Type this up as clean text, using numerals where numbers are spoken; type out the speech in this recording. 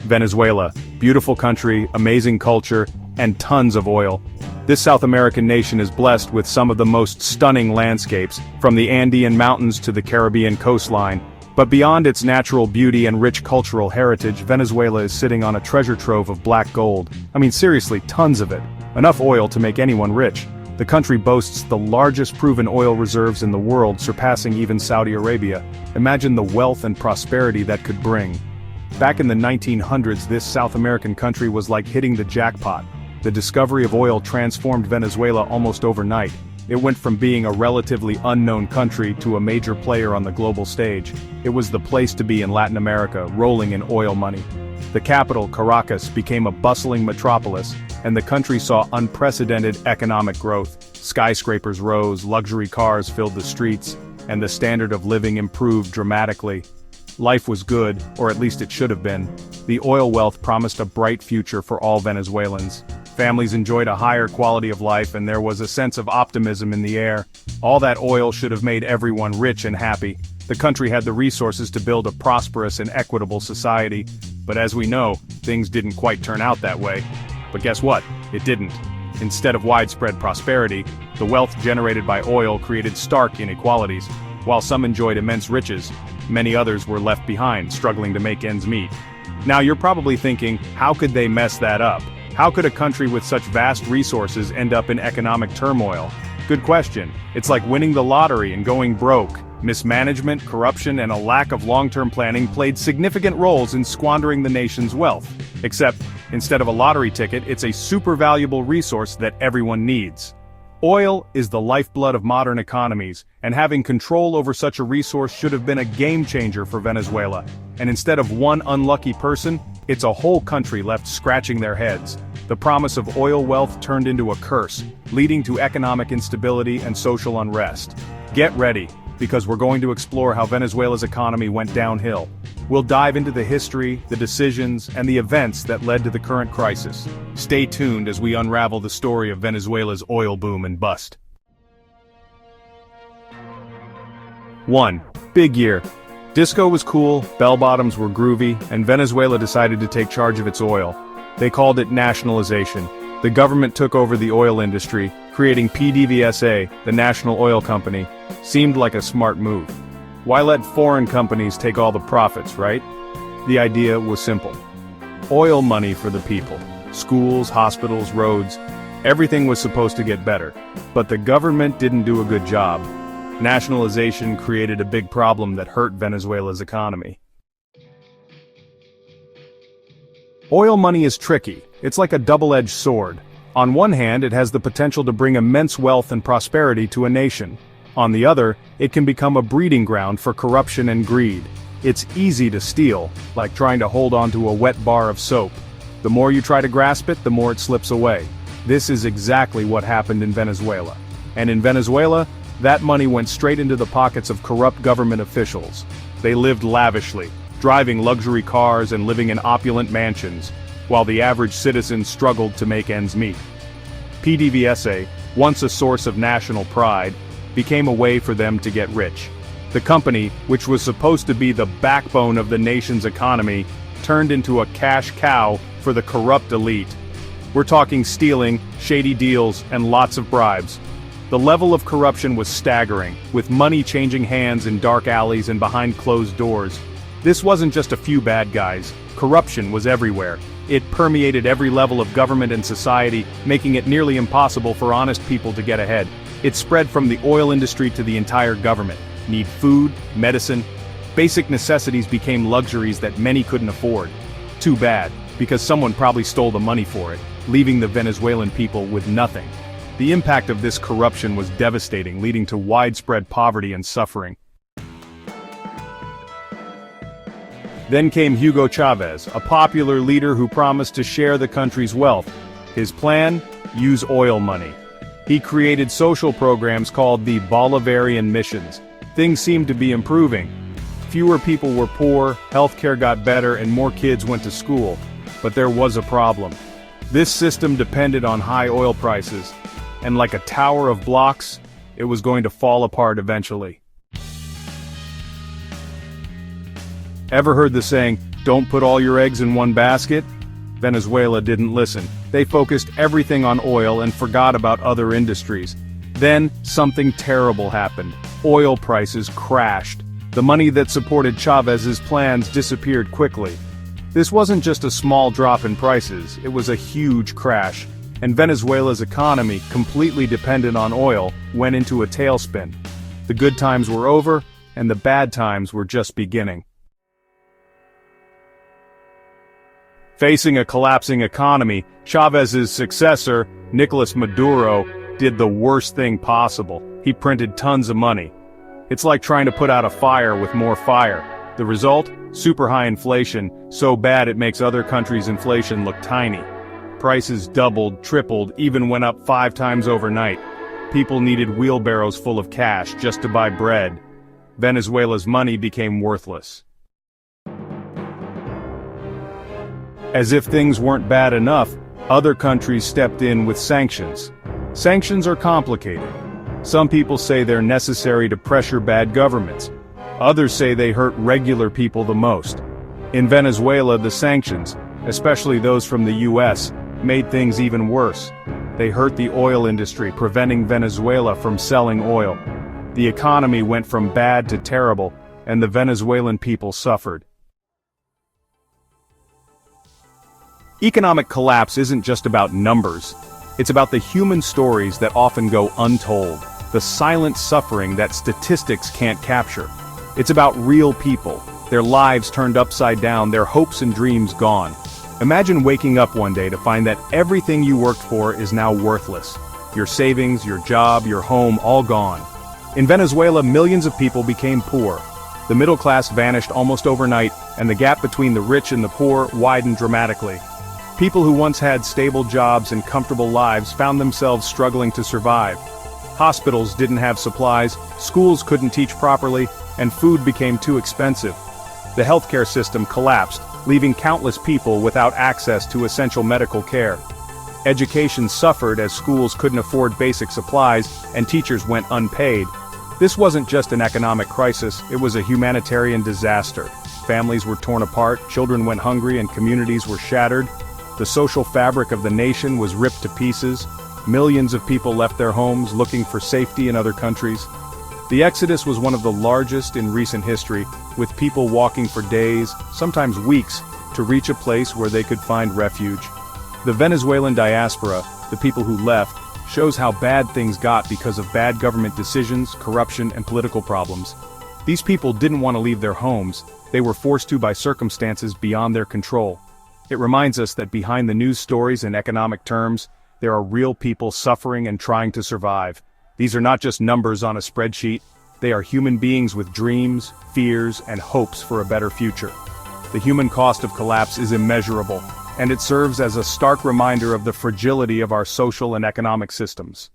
Venezuela. Beautiful country, amazing culture, and tons of oil. This South American nation is blessed with some of the most stunning landscapes, from the Andean mountains to the Caribbean coastline. But beyond its natural beauty and rich cultural heritage, Venezuela is sitting on a treasure trove of black gold. I mean, seriously, tons of it. Enough oil to make anyone rich. The country boasts the largest proven oil reserves in the world, surpassing even Saudi Arabia. Imagine the wealth and prosperity that could bring. Back in the 1900s, this South American country was like hitting the jackpot. The discovery of oil transformed Venezuela almost overnight. It went from being a relatively unknown country to a major player on the global stage. It was the place to be in Latin America, rolling in oil money. The capital, Caracas, became a bustling metropolis, and the country saw unprecedented economic growth. Skyscrapers rose, luxury cars filled the streets, and the standard of living improved dramatically. Life was good, or at least it should have been. The oil wealth promised a bright future for all Venezuelans. Families enjoyed a higher quality of life, and there was a sense of optimism in the air. All that oil should have made everyone rich and happy. The country had the resources to build a prosperous and equitable society. But as we know, things didn't quite turn out that way. But guess what? It didn't. Instead of widespread prosperity, the wealth generated by oil created stark inequalities. While some enjoyed immense riches, many others were left behind, struggling to make ends meet. Now you're probably thinking, how could they mess that up? How could a country with such vast resources end up in economic turmoil? Good question. It's like winning the lottery and going broke. Mismanagement, corruption, and a lack of long-term planning played significant roles in squandering the nation's wealth. Except, instead of a lottery ticket, it's a super valuable resource that everyone needs. Oil is the lifeblood of modern economies, and having control over such a resource should have been a game-changer for Venezuela. And instead of one unlucky person, it's a whole country left scratching their heads. The promise of oil wealth turned into a curse, leading to economic instability and social unrest. Get ready, because we're going to explore how Venezuela's economy went downhill. We'll dive into the history, the decisions, and the events that led to the current crisis. Stay tuned as we unravel the story of Venezuela's oil boom and bust. 1. Big year. Disco was cool, bell-bottoms were groovy, and Venezuela decided to take charge of its oil. They called it nationalization. The government took over the oil industry, creating PDVSA, the National Oil Company. Seemed like a smart move. Why let foreign companies take all the profits, right? The idea was simple. Oil money for the people. Schools, hospitals, roads. Everything was supposed to get better. But the government didn't do a good job. Nationalization created a big problem that hurt Venezuela's economy. Oil money is tricky. It's like a double-edged sword. On one hand, it has the potential to bring immense wealth and prosperity to a nation. On the other, it can become a breeding ground for corruption and greed. It's easy to steal, like trying to hold onto a wet bar of soap. The more you try to grasp it, the more it slips away. This is exactly what happened in Venezuela. And in Venezuela, that money went straight into the pockets of corrupt government officials. They lived lavishly, driving luxury cars and living in opulent mansions, while the average citizen struggled to make ends meet. PDVSA, once a source of national pride, became a way for them to get rich. The company, which was supposed to be the backbone of the nation's economy, turned into a cash cow for the corrupt elite. We're talking stealing, shady deals, and lots of bribes. The level of corruption was staggering, with money changing hands in dark alleys and behind closed doors. This wasn't just a few bad guys. Corruption was everywhere. It permeated every level of government and society, making it nearly impossible for honest people to get ahead. It spread from the oil industry to the entire government. Need food, medicine. Basic necessities became luxuries that many couldn't afford. Too bad, because someone probably stole the money for it, leaving the Venezuelan people with nothing. The impact of this corruption was devastating, leading to widespread poverty and suffering. Then came Hugo Chavez, a popular leader who promised to share the country's wealth. His plan? Use oil money. He created social programs called the Bolivarian missions. Things seemed to be improving. Fewer people were poor, healthcare got better, and more kids went to school. But there was a problem. This system depended on high oil prices, and like a tower of blocks, it was going to fall apart eventually. Ever heard the saying, Don't put all your eggs in one basket? Venezuela didn't listen. They focused everything on oil and forgot about other industries. Then, something terrible happened. Oil prices crashed. The money that supported Chavez's plans disappeared quickly. This wasn't just a small drop in prices, it was a huge crash. And Venezuela's economy, completely dependent on oil, went into a tailspin. The good times were over, and the bad times were just beginning. Facing a collapsing economy, Chavez's successor, Nicolas Maduro, did the worst thing possible. He printed tons of money. It's like trying to put out a fire with more fire. The result? Super high inflation, so bad it makes other countries' inflation look tiny. Prices doubled, tripled, even went up 5 times overnight. People needed wheelbarrows full of cash just to buy bread. Venezuela's money became worthless. As if things weren't bad enough, other countries stepped in with sanctions. Sanctions are complicated. Some people say they're necessary to pressure bad governments. Others say they hurt regular people the most. In Venezuela, the sanctions, especially those from the US, made things even worse. They hurt the oil industry, preventing Venezuela from selling oil. The economy went from bad to terrible, and the Venezuelan people suffered. Economic collapse isn't just about numbers. It's about the human stories that often go untold, the silent suffering that statistics can't capture. It's about real people, their lives turned upside down, their hopes and dreams gone. Imagine waking up one day to find that everything you worked for is now worthless. Your savings, your job, your home, all gone. In Venezuela, millions of people became poor. The middle class vanished almost overnight, and the gap between the rich and the poor widened dramatically. People who once had stable jobs and comfortable lives found themselves struggling to survive. Hospitals didn't have supplies, schools couldn't teach properly, and food became too expensive. The healthcare system collapsed, leaving countless people without access to essential medical care. Education suffered as schools couldn't afford basic supplies, and teachers went unpaid. This wasn't just an economic crisis, it was a humanitarian disaster. Families were torn apart, children went hungry, and communities were shattered. The social fabric of the nation was ripped to pieces. Millions of people left their homes looking for safety in other countries. The exodus was one of the largest in recent history, with people walking for days, sometimes weeks, to reach a place where they could find refuge. The Venezuelan diaspora, the people who left, shows how bad things got because of bad government decisions, corruption, and political problems. These people didn't want to leave their homes, they were forced to by circumstances beyond their control. It reminds us that behind the news stories and economic terms, there are real people suffering and trying to survive. These are not just numbers on a spreadsheet, they are human beings with dreams, fears, and hopes for a better future. The human cost of collapse is immeasurable, and it serves as a stark reminder of the fragility of our social and economic systems.